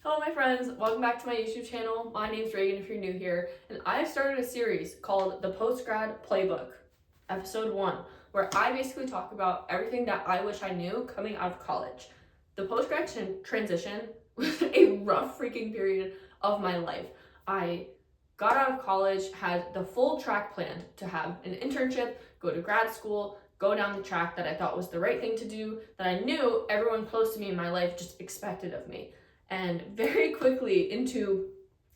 Hello my friends, welcome back to my YouTube channel. My name's Reagan if you're new here, and I started a series called the Postgrad Playbook, episode 1, where I basically talk about everything that I wish I knew coming out of college. The postgrad transition was a rough freaking period of my life. I got out of college, had the full track planned to have an internship, go to grad school, go down the track that I thought was the right thing to do, that I knew everyone close to me in my life just expected of me. And very quickly into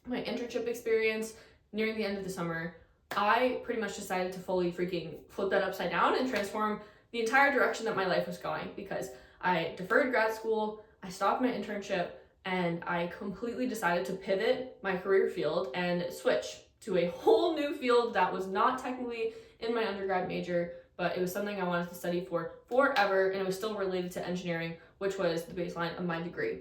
my internship experience nearing the end of the summer, I pretty much decided to fully freaking flip that upside down and transform the entire direction that my life was going, because I deferred grad school, I stopped my internship, and I completely decided to pivot my career field and switch to a whole new field that was not technically in my undergrad major, but it was something I wanted to study for forever, and it was still related to engineering, which was the baseline of my degree.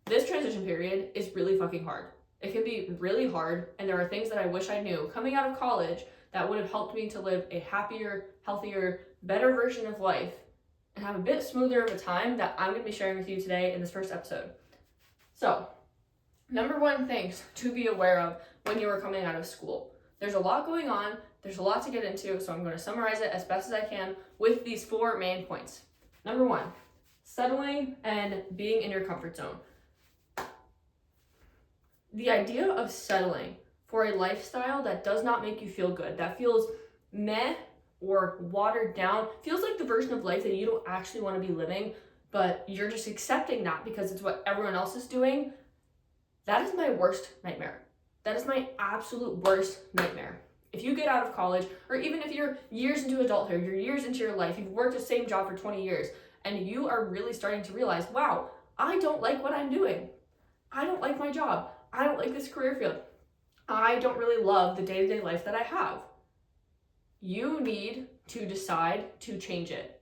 This transition period is really fucking hard. It can be really hard, and there are things that I wish I knew coming out of college that would have helped me to live a happier, healthier, better version of life and have a bit smoother of a time that I'm going to be sharing with you today in this first episode. So, number one things to be aware of when you are coming out of school. There's a lot going on, there's a lot to get into, so I'm going to summarize it as best as I can with these 4 main points. Number 1, settling and being in your comfort zone. The idea of settling for a lifestyle that does not make you feel good, that feels meh or watered down, feels like the version of life that you don't actually want to be living, but you're just accepting that because it's what everyone else is doing, that is my worst nightmare. That is my absolute worst nightmare. If you get out of college, or even if you're years into adulthood, you're years into your life, you've worked the same job for 20 years, and you are really starting to realize, wow, I don't like what I'm doing. I don't like my job. I don't like this career field. I don't really love the day-to-day life that I have. You need to decide to change it.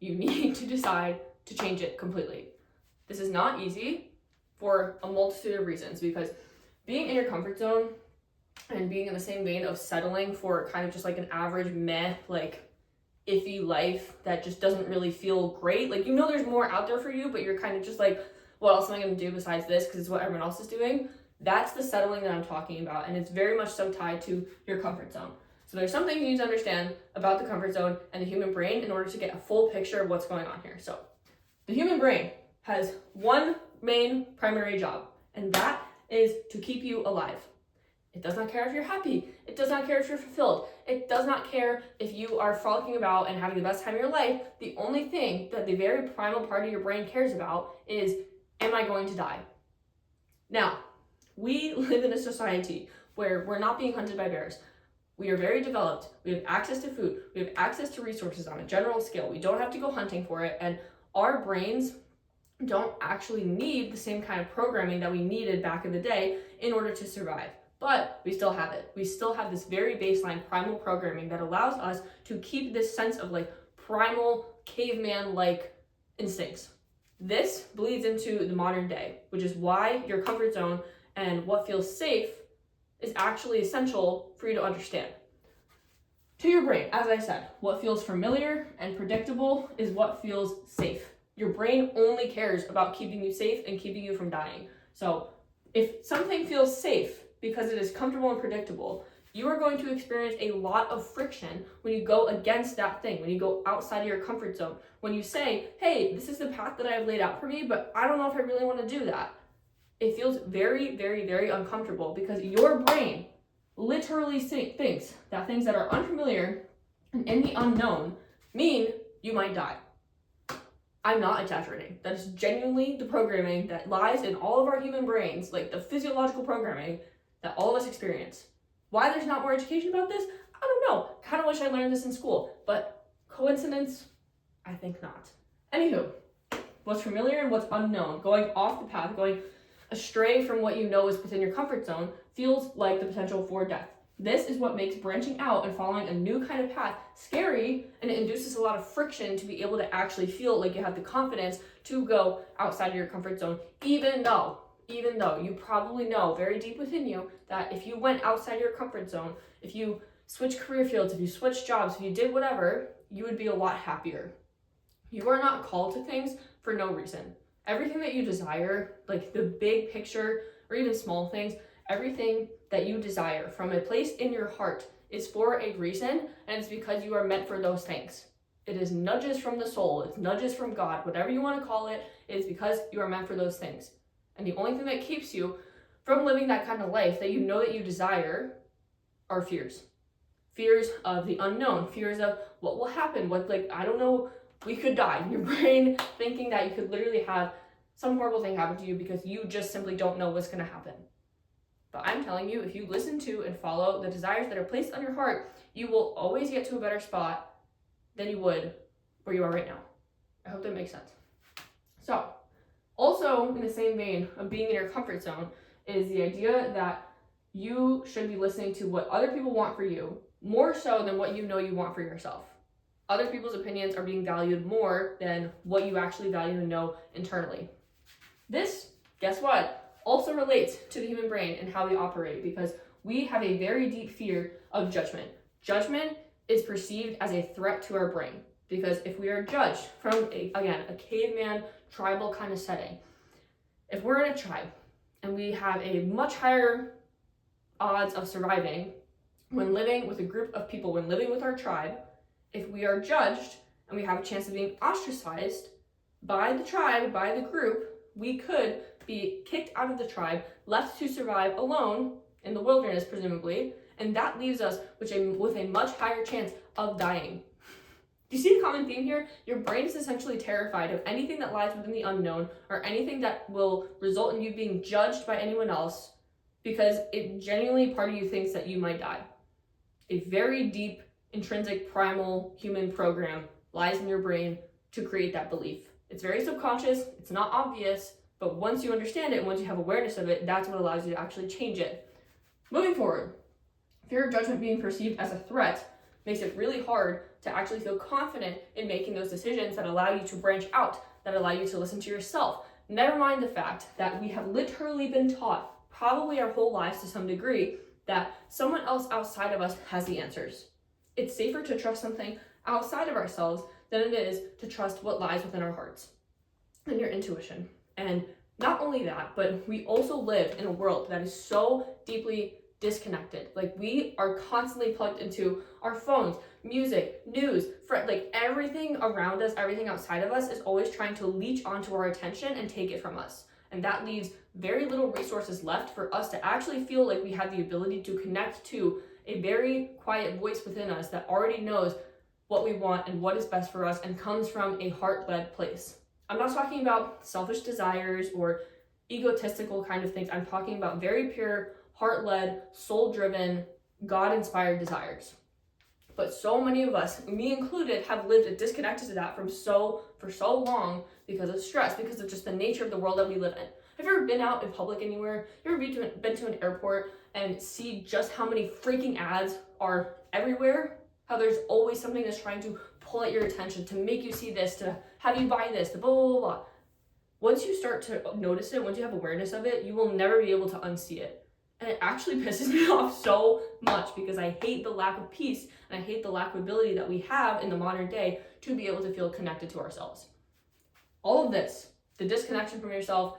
You need to decide to change it completely. This is not easy for a multitude of reasons, because being in your comfort zone and being in the same vein of settling for kind of just like an average meh, like iffy life that just doesn't really feel great. Like, you know, there's more out there for you, but you're kind of just like, what else am I going to do besides this because it's what everyone else is doing? That's the settling that I'm talking about, and it's very much so tied to your comfort zone. So there's something you need to understand about the comfort zone and the human brain in order to get a full picture of what's going on here. So the human brain has one main primary job, and that is to keep you alive. It does not care if you're happy. It does not care if you're fulfilled. It does not care if you are frolicking about and having the best time of your life. The only thing that the very primal part of your brain cares about is, am I going to die? Now, we live in a society where we're not being hunted by bears. We are very developed. We have access to food. We have access to resources on a general scale. We don't have to go hunting for it. And our brains don't actually need the same kind of programming that we needed back in the day in order to survive. But we still have it. We still have this very baseline primal programming that allows us to keep this sense of like primal caveman-like instincts. This bleeds into the modern day, which is why your comfort zone and what feels safe is actually essential for you to understand. To your brain, as I said, what feels familiar and predictable is what feels safe. Your brain only cares about keeping you safe and keeping you from dying. So if something feels safe because it is comfortable and predictable, you are going to experience a lot of friction when you go against that thing, when you go outside of your comfort zone, when you say, hey, this is the path that I have laid out for me, but I don't know if I really want to do that. It feels very, very, very uncomfortable because your brain literally thinks that things that are unfamiliar and in the unknown mean you might die. I'm not exaggerating. That is genuinely the programming that lies in all of our human brains, like the physiological programming that all of us experience. Why there's not more education about this? I don't know. Kind of wish I learned this in school, but coincidence? I think not. Anywho, what's familiar and what's unknown, going off the path, going astray from what you know is within your comfort zone, feels like the potential for death. This is what makes branching out and following a new kind of path scary, and it induces a lot of friction to be able to actually feel like you have the confidence to go outside of your comfort zone, even though you probably know very deep within you that if you went outside your comfort zone, if you switched career fields, if you switched jobs, if you did whatever, you would be a lot happier. You are not called to things for no reason. Everything that you desire, like the big picture or even small things, everything that you desire from a place in your heart is for a reason, and it's because you are meant for those things. It is nudges from the soul, it's nudges from God, whatever you want to call it, it is because you are meant for those things. And the only thing that keeps you from living that kind of life that you know that you desire are fears. Fears of the unknown, fears of what will happen, I don't know, we could die. Your brain thinking that you could literally have some horrible thing happen to you because you just simply don't know what's going to happen. But I'm telling you, if you listen to and follow the desires that are placed on your heart, you will always get to a better spot than you would where you are right now. I hope that makes sense. So, also in the same vein of being in your comfort zone is the idea that you should be listening to what other people want for you more so than what you know you want for yourself. Other people's opinions are being valued more than what you actually value and know internally. This, guess what, also relates to the human brain and how we operate, because we have a very deep fear of judgment. Judgment is perceived as a threat to our brain, because if we are judged from, a caveman tribal kind of setting, if we're in a tribe and we have a much higher odds of surviving when living with a group of people, when living with our tribe, if we are judged and we have a chance of being ostracized by the tribe, by the group, we could be kicked out of the tribe, left to survive alone in the wilderness, presumably, and that leaves us with a much higher chance of dying. Do you see the common theme here? Your brain is essentially terrified of anything that lies within the unknown or anything that will result in you being judged by anyone else, because it genuinely, part of you thinks that you might die. A very deep, intrinsic, primal human program lies in your brain to create that belief. It's very subconscious, it's not obvious, but once you understand it and once you have awareness of it, that's what allows you to actually change it. Moving forward, fear of judgment being perceived as a threat makes it really hard to actually feel confident in making those decisions that allow you to branch out, that allow you to listen to yourself. Never mind the fact that we have literally been taught, probably our whole lives to some degree, that someone else outside of us has the answers. It's safer to trust something outside of ourselves than it is to trust what lies within our hearts and your intuition. And not only that, but we also live in a world that is so deeply disconnected. Like, we are constantly plugged into our phones, music, news, everything around us, everything outside of us is always trying to leech onto our attention and take it from us. And that leaves very little resources left for us to actually feel like we have the ability to connect to a very quiet voice within us that already knows what we want and what is best for us and comes from a heart-led place. I'm not talking about selfish desires or egotistical kind of things. I'm talking about very pure, heart-led, soul-driven, God-inspired desires. But so many of us, me included, have lived disconnected to that for so long because of stress, because of just the nature of the world that we live in. Have you ever been out in public anywhere? You ever been to an airport and see just how many freaking ads are everywhere? How there's always something that's trying to pull at your attention, to make you see this, to have you buy this, to blah, blah, blah, blah. Once you start to notice it, once you have awareness of it, you will never be able to unsee it. And it actually pisses me off so much because I hate the lack of peace and I hate the lack of ability that we have in the modern day to be able to feel connected to ourselves. All of this, the disconnection from yourself,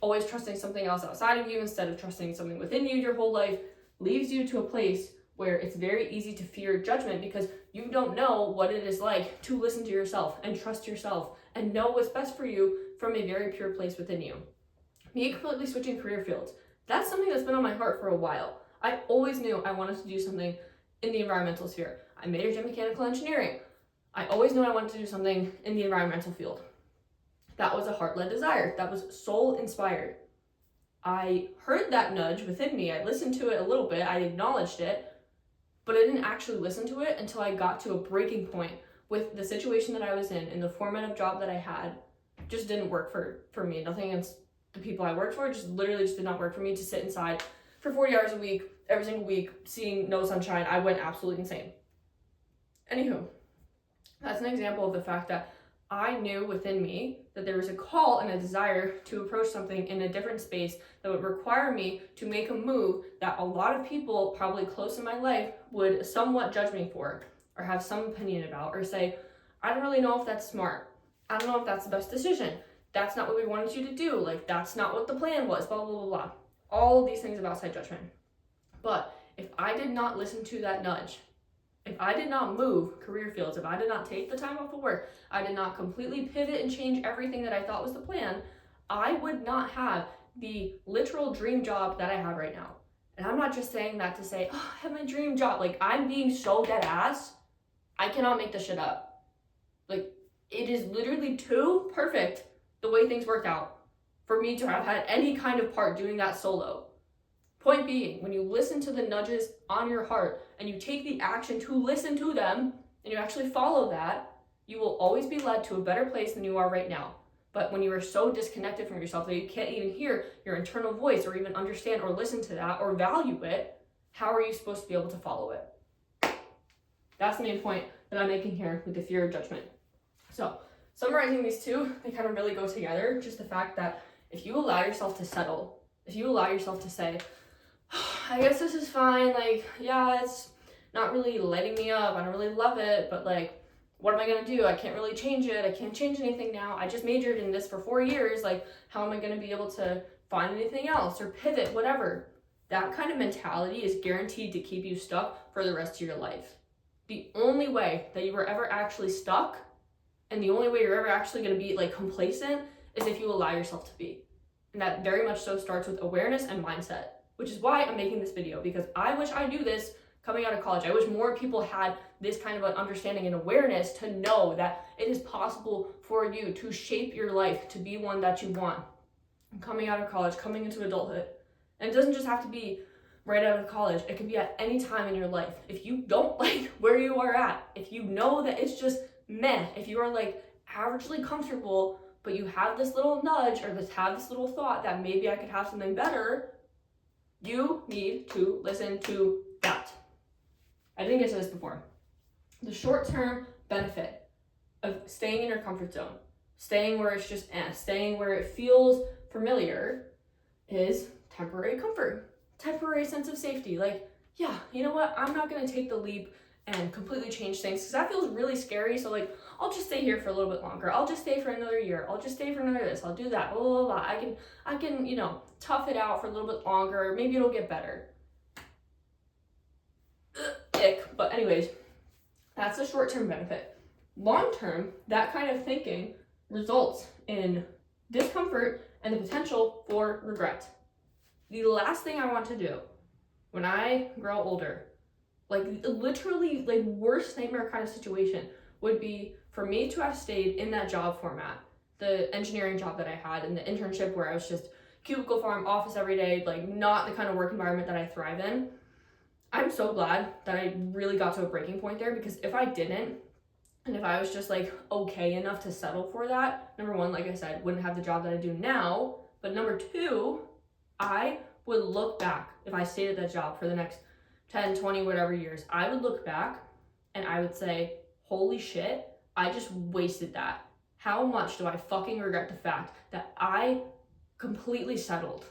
always trusting something else outside of you instead of trusting something within you your whole life, leaves you to a place where it's very easy to fear judgment because you don't know what it is like to listen to yourself and trust yourself and know what's best for you from a very pure place within you. Me completely switching career fields. That's something that's been on my heart for a while. I always knew I wanted to do something in the environmental sphere. I majored in mechanical engineering. I always knew I wanted to do something in the environmental field. That was a heart-led desire. That was soul-inspired. I heard that nudge within me. I listened to it a little bit. I acknowledged it, but I didn't actually listen to it until I got to a breaking point with the situation that I was in and the format of job that I had just didn't work for me. Nothing against the people I worked for, just did not work for me to sit inside for 40 hours a week, every single week, seeing no sunshine. I went absolutely insane. Anywho, that's an example of the fact that I knew within me that there was a call and a desire to approach something in a different space that would require me to make a move that a lot of people probably close in my life would somewhat judge me for or have some opinion about or say, I don't really know if that's smart. I don't know if that's the best decision. that's not what we wanted you to do. Like, that's not what the plan was, blah, blah, blah, blah. All of these things of outside judgment. But if I did not listen to that nudge, if I did not move career fields, if I did not take the time off of work, I did not completely pivot and change everything that I thought was the plan, I would not have the literal dream job that I have right now. And I'm not just saying that to say, oh, I have my dream job. Like, I'm being so dead ass. I cannot make this shit up. Like, it is literally too perfect the way things worked out for me to have had any kind of part doing that solo. Point being, when you listen to the nudges on your heart and you take the action to listen to them and you actually follow that, you will always be led to a better place than you are right now. But when you are so disconnected from yourself that you can't even hear your internal voice or even understand or listen to that or value it, how are you supposed to be able to follow it? That's the main point that I'm making here with the fear of judgment. So, summarizing these two, they kind of really go together. Just the fact that if you allow yourself to settle, if you allow yourself to say, oh, I guess this is fine, like, yeah, it's not really lighting me up, I don't really love it, but like, what am I going to do? I can't really change it. I can't change anything now. I just majored in this for 4 years. Like, how am I going to be able to find anything else or pivot, whatever? That kind of mentality is guaranteed to keep you stuck for the rest of your life. The only way that you are ever actually stuck and the only way you're ever actually going to be like complacent is if you allow yourself to be. And that very much so starts with awareness and mindset, which is why I'm making this video, because I wish I knew this coming out of college. I wish more people had this kind of an understanding and awareness to know that it is possible for you to shape your life to be one that you want. Coming out of college, coming into adulthood. And it doesn't just have to be right out of college. It can be at any time in your life. If you don't like where you are at, if you know that it's just meh, if you are like averagely comfortable, but you have this little nudge or have this little thought that maybe I could have something better, you need to listen to that. I didn't get to this before. The short-term benefit of staying in your comfort zone, staying where it's just staying where it feels familiar, is temporary comfort, temporary sense of safety. Like, yeah, you know what? I'm not going to take the leap and completely change things because that feels really scary. So like, I'll just stay here for a little bit longer. I'll just stay for another year. I'll just stay for another this. I'll do that. Blah, blah, blah. I can, you know, tough it out for a little bit longer. Maybe it'll get better. Ick. But anyways, that's the short-term benefit. Long-term, that kind of thinking results in discomfort and the potential for regret. The last thing I want to do when I grow older, like literally like worst nightmare kind of situation, would be for me to have stayed in that job format, the engineering job that I had and the internship where I was just cubicle farm, office every day, like not the kind of work environment that I thrive in. I'm so glad that I really got to a breaking point there, because if I didn't, and if I was just like okay enough to settle for that, number one, like I said, wouldn't have the job that I do now, but number two, I would look back, if I stayed at that job for the next 10, 20, whatever years, I would look back and I would say, holy shit, I just wasted that. How much do I fucking regret the fact that I completely settled?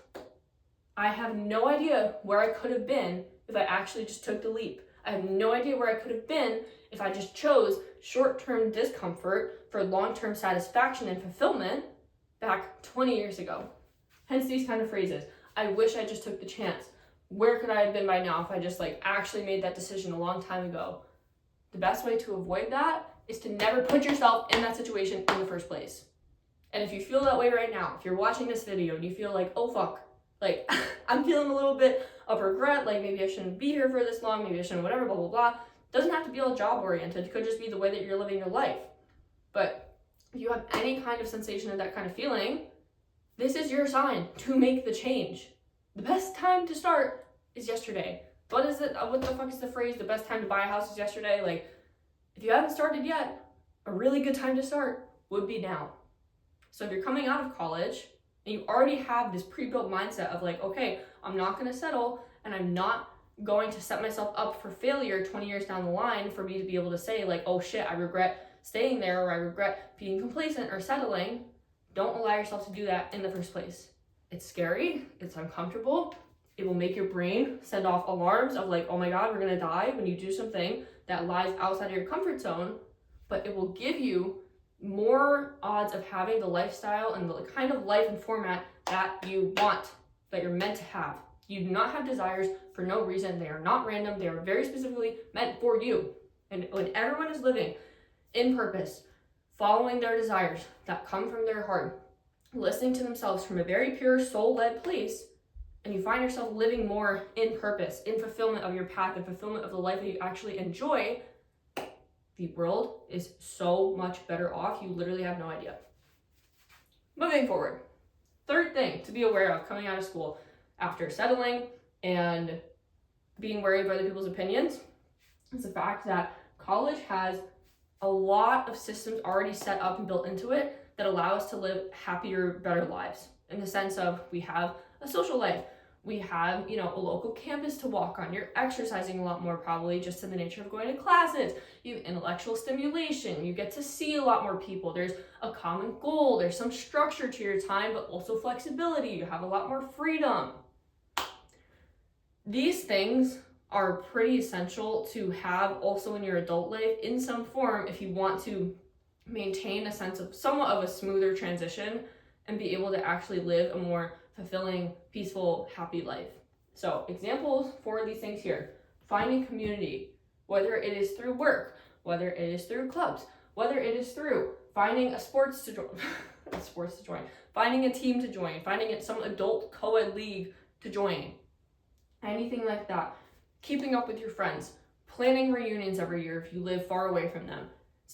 I have no idea where I could have been if I actually just took the leap. I have no idea where I could have been if I just chose short-term discomfort for long-term satisfaction and fulfillment back 20 years ago. Hence these kind of phrases. I wish I just took the chance. Where could I have been by now if I just like actually made that decision a long time ago? The best way to avoid that is to never put yourself in that situation in the first place. And if you feel that way right now, if you're watching this video and you feel like, oh fuck, like I'm feeling a little bit of regret, like maybe I shouldn't be here for this long, maybe I shouldn't, whatever, blah, blah, blah. Doesn't have to be all job oriented. It could just be the way that you're living your life. But if you have any kind of sensation of that kind of feeling, this is your sign to make the change. The best time to start is yesterday. What is it? What the fuck is the phrase? The best time to buy a house is yesterday. Like, if you haven't started yet, a really good time to start would be now. So if you're coming out of college and you already have this pre-built mindset of like, okay, I'm not going to settle and I'm not going to set myself up for failure 20 years down the line for me to be able to say like, oh shit, I regret staying there, or I regret being complacent or settling. Don't allow yourself to do that in the first place. It's scary. It's uncomfortable. It will make your brain send off alarms of like, oh my God, we're going to die when you do something that lies outside of your comfort zone, but it will give you more odds of having the lifestyle and the kind of life and format that you want, that you're meant to have. You do not have desires for no reason. They are not random. They are very specifically meant for you. And when everyone is living in purpose, following their desires that come from their heart, listening to themselves from a very pure soul-led place, and you find yourself living more in purpose, in fulfillment of your path, and fulfillment of the life that you actually enjoy, the world is so much better off. You literally have no idea. Moving forward. Third thing to be aware of coming out of school after settling and being wary of other people's opinions is the fact that college has a lot of systems already set up and built into it that allow us to live happier, better lives. In the sense of, we have a social life, we have, a local campus to walk on, you're exercising a lot more probably just in the nature of going to classes, you have intellectual stimulation, you get to see a lot more people, there's a common goal, there's some structure to your time, but also flexibility, you have a lot more freedom. These things are pretty essential to have also in your adult life in some form if you want to maintain a sense of somewhat of a smoother transition and be able to actually live a more fulfilling, peaceful, happy life. So examples for these things here: finding community, whether it is through work, whether it is through clubs, whether it is through finding a sports to join, finding a team to join, finding some adult co-ed league to join, anything like that. Keeping up with your friends, planning reunions every year if you live far away from them.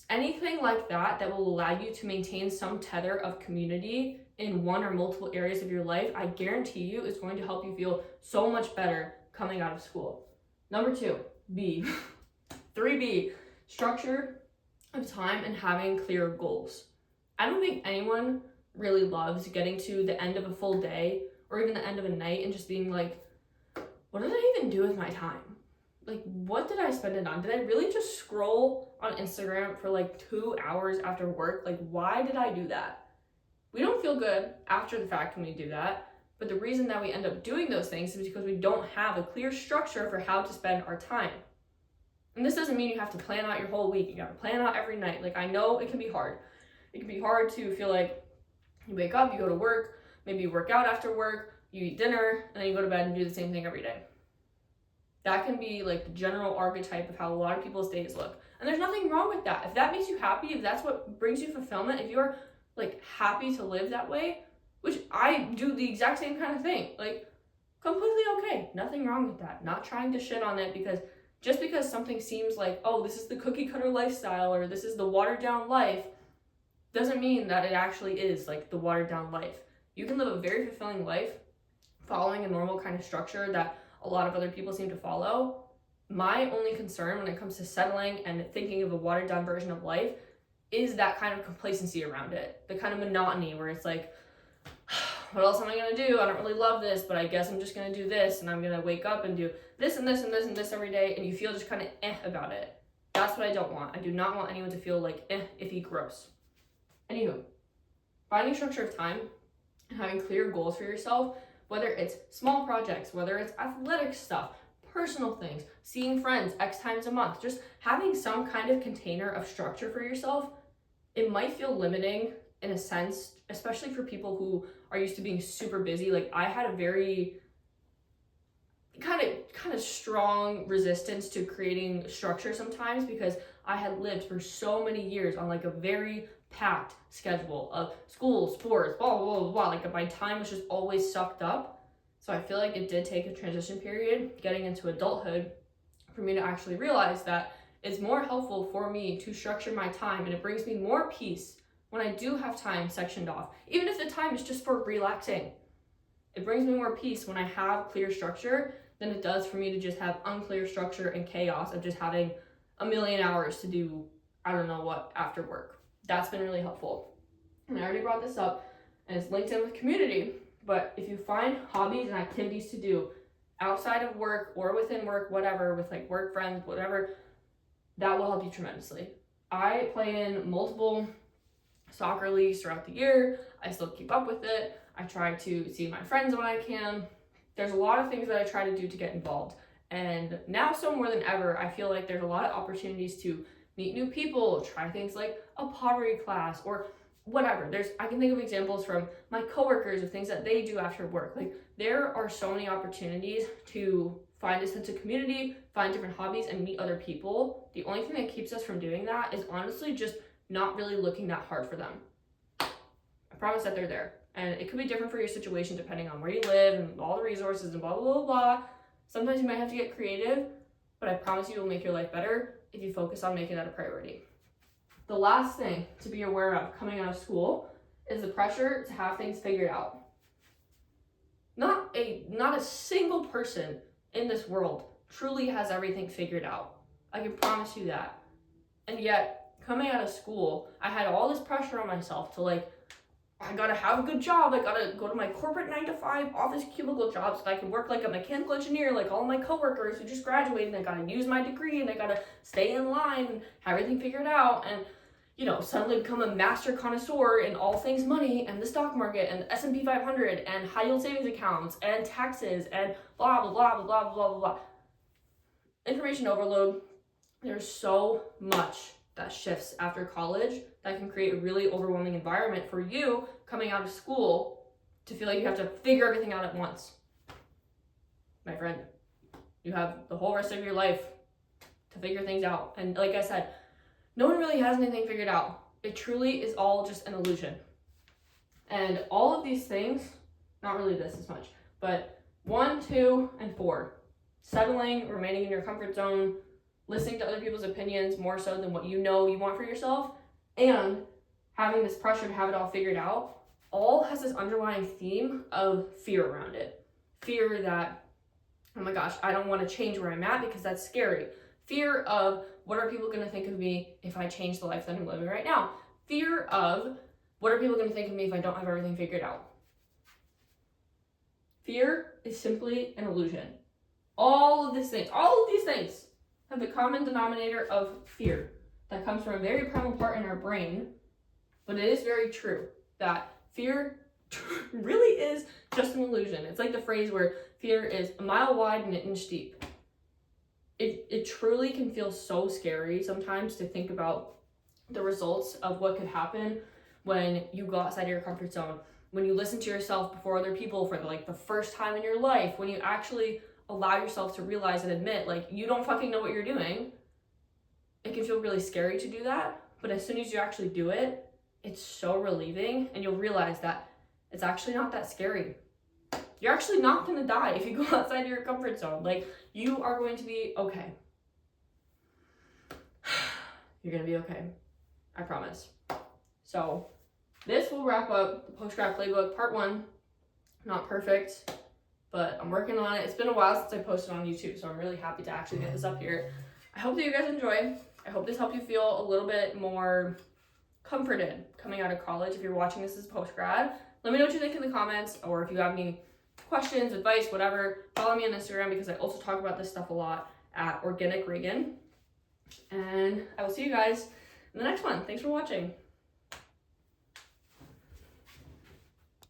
Anything like that that will allow you to maintain some tether of community in one or multiple areas of your life, I guarantee you is going to help you feel so much better coming out of school. Number 2, B. 3B, structure of time and having clear goals. I don't think anyone really loves getting to the end of a full day or even the end of a night and just being like, what did I even do with my time? Like, what did I spend it on? Did I really just scroll on Instagram for like 2 hours after work? Like, why did I do that? We don't feel good after the fact when we do that, but the reason that we end up doing those things is because we don't have a clear structure for how to spend our time. And this doesn't mean you have to plan out your whole week. You gotta plan out every night. Like, I know it can be hard. It can be hard to feel like you wake up, you go to work, maybe you work out after work, you eat dinner, and then you go to bed and do the same thing every day. That can be like the general archetype of how a lot of people's days look. And there's nothing wrong with that. If that makes you happy, if that's what brings you fulfillment, if you're like happy to live that way, which I do the exact same kind of thing, like completely okay. Nothing wrong with that. Not trying to shit on it because just because something seems like, oh, this is the cookie cutter lifestyle or this is the watered down life, doesn't mean that it actually is like the watered down life. You can live a very fulfilling life following a normal kind of structure that a lot of other people seem to follow. My only concern when it comes to settling and thinking of a watered down version of life is that kind of complacency around it, the kind of monotony where it's like, what else am I gonna do? I don't really love this, but I guess I'm just gonna do this, and I'm gonna wake up and do this and this and this and this every day, and you feel just kind of about it. That's what I don't want. I do not want anyone to feel like iffy, gross. Anywho, finding structure of time and having clear goals for yourself, whether it's small projects, whether it's athletic stuff, personal things, seeing friends X times a month, just having some kind of container of structure for yourself, it might feel limiting in a sense, especially for people who are used to being super busy. Like, I had a very kind of strong resistance to creating structure sometimes because I had lived for so many years on like a very packed schedule of school, sports, blah, blah, blah, blah. Like, my time was just always sucked up. So I feel like it did take a transition period getting into adulthood for me to actually realize that it's more helpful for me to structure my time, and it brings me more peace when I do have time sectioned off, even if the time is just for relaxing. It brings me more peace when I have clear structure than it does for me to just have unclear structure and chaos of just having a million hours to do I don't know what after work. That's been really helpful. And I already brought this up, and it's linked in with community, but if you find hobbies and activities to do outside of work or within work, whatever, with like work friends, whatever, that will help you tremendously. I play in multiple soccer leagues throughout the year. I still keep up with it. I try to see my friends when I can. There's a lot of things that I try to do to get involved. And now, so more than ever, I feel like there's a lot of opportunities to meet new people, try things like a pottery class or whatever. I can think of examples from my coworkers of things that they do after work. Like, there are so many opportunities to find a sense of community, find different hobbies, and meet other people. The only thing that keeps us from doing that is honestly just not really looking that hard for them. I promise that they're there. And it could be different for your situation depending on where you live and all the resources and blah, blah, blah, blah. Sometimes you might have to get creative, but I promise you it will make your life better if you focus on making that a priority. The last thing to be aware of coming out of school is the pressure to have things figured out. Not a single person in this world truly has everything figured out. I can promise you that. And yet, coming out of school, I had all this pressure on myself to I gotta have a good job. I gotta go to my corporate 9-to-5 office cubicle job so that I can work like a mechanical engineer, like all my coworkers who just graduated. And I gotta use my degree and I gotta stay in line and have everything figured out. And suddenly become a master connoisseur in all things money and the stock market and the S&P 500 and high yield savings accounts and taxes and blah, blah, blah, blah, blah, blah, blah, blah. Information overload. There's so much that shifts after college that can create a really overwhelming environment for you coming out of school to feel like you have to figure everything out at once. My friend, you have the whole rest of your life to figure things out. And like I said, no one really has anything figured out. It truly is all just an illusion. And all of these things, not really this as much, but 1, 2, and 4, settling, remaining in your comfort zone, listening to other people's opinions more so than what you know you want for yourself, and having this pressure to have it all figured out, all has this underlying theme of fear around it. Fear that, oh my gosh, I don't want to change where I'm at because that's scary. Fear of, what are people going to think of me if I change the life that I'm living right now? Fear of, what are people going to think of me if I don't have everything figured out? Fear is simply an illusion. All of these things have the common denominator of fear that comes from a very primal part in our brain, but it is very true that fear really is just an illusion. It's like the phrase where fear is a mile wide and an inch deep. It truly can feel so scary sometimes to think about the results of what could happen when you go outside of your comfort zone, when you listen to yourself before other people for the first time in your life, when you actually allow yourself to realize and admit you don't fucking know what you're doing. It can feel really scary to do that, but as soon as you actually do it, it's so relieving, and you'll realize that it's actually not that scary. You're actually not going to die if you go outside your comfort zone. You are going to be okay. You're going to be okay. I promise. So this will wrap up the Postgrad Playbook Part 1. Not perfect, but I'm working on it. It's been a while since I posted on YouTube, so I'm really happy to actually get this up here. I hope that you guys enjoy. I hope this helped you feel a little bit more comforted coming out of college. If you're watching this as postgrad, let me know what you think in the comments, or if you have any questions, advice, whatever, follow me on Instagram because I also talk about this stuff a lot at Organic Reagan. And I will see you guys in the next one. Thanks for watching.